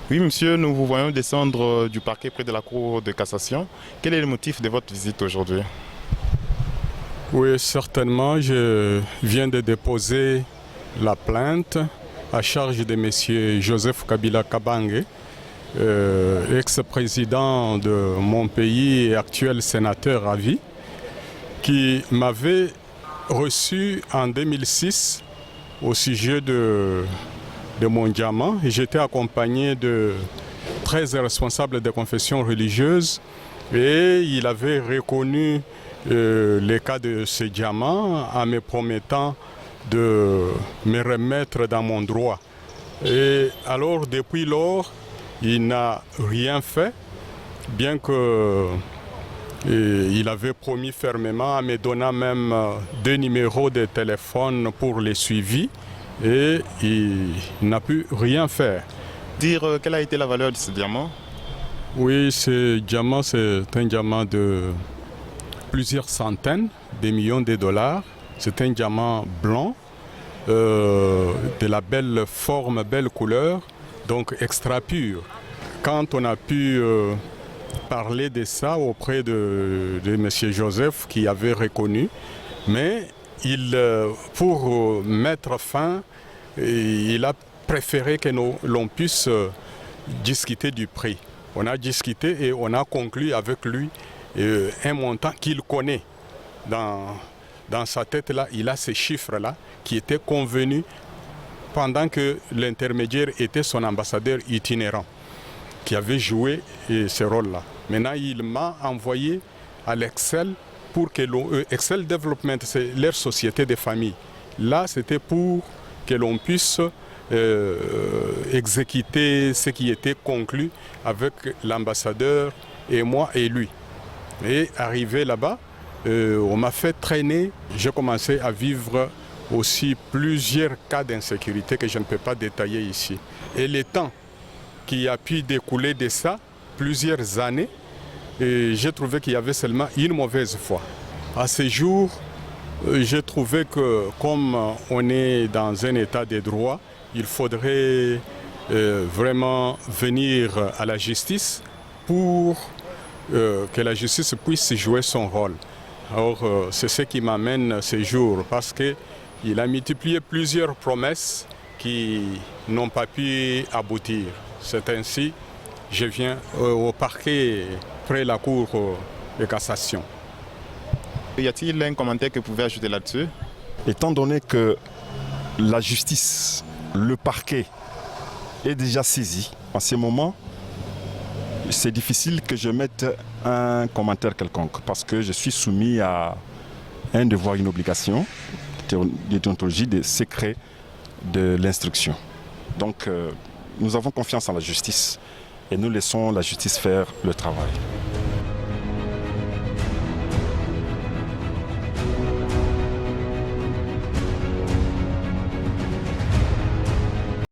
Oui, monsieur, nous vous voyons descendre du parquet près de la cour de cassation. Quel est le motif de votre visite aujourd'hui? Oui, certainement, je viens de déposer la plainte à charge de M. Joseph Kabila Kabange, ex-président de mon pays et actuel sénateur à vie, qui m'avait reçu en 2006 au sujet de mon diamant. J'étais accompagné de 13 responsables de confessions religieuses et il avait reconnu les cas de ce diamant en me promettant de me remettre dans mon droit. Et alors depuis lors, il n'a rien fait, bien que il avait promis fermement en me donnant même 2 numéros de téléphone pour les suivis et il n'a pu rien faire. Dire quelle a été la valeur de ce diamant? Oui, ce diamant, c'est un diamant de plusieurs centaines de millions de dollars. C'est un diamant blanc, de la belle forme, belle couleur, donc extra pur. Quand on a pu parler de ça auprès de M. Joseph qui avait reconnu, mais pour mettre fin, il a préféré que l'on puisse discuter du prix. On a discuté et on a conclu avec lui un montant qu'il connaît. Dans sa tête là, il a ces chiffres-là qui étaient convenus pendant que l'intermédiaire était son ambassadeur itinérant, qui avait joué ce rôle-là. Maintenant, il m'a envoyé à l'Excel pour que Excel Development, c'est leur société de famille. Là, c'était pour que l'on puisse exécuter ce qui était conclu avec l'ambassadeur et moi et lui. Et arrivé là-bas, on m'a fait traîner. J'ai commencé à vivre aussi plusieurs cas d'insécurité que je ne peux pas détailler ici. Et le temps qui a pu découler de ça, plusieurs années, j'ai trouvé qu'il y avait seulement une mauvaise foi. À ce jour, j'ai trouvé que comme on est dans un état de droit, il faudrait vraiment venir à la justice pour que la justice puisse jouer son rôle. Alors c'est ce qui m'amène ce jour parce qu'il a multiplié plusieurs promesses qui n'ont pas pu aboutir. C'est ainsi que je viens au parquet près de la cour de cassation. Y a-t-il un commentaire que vous pouvez ajouter là-dessus? Étant donné que la justice, le parquet est déjà saisi, en ce moment, c'est difficile que je mette un commentaire quelconque parce que je suis soumis à un devoir, une obligation de déontologie des secrets de l'instruction. Donc nous avons confiance en la justice et nous laissons la justice faire le travail.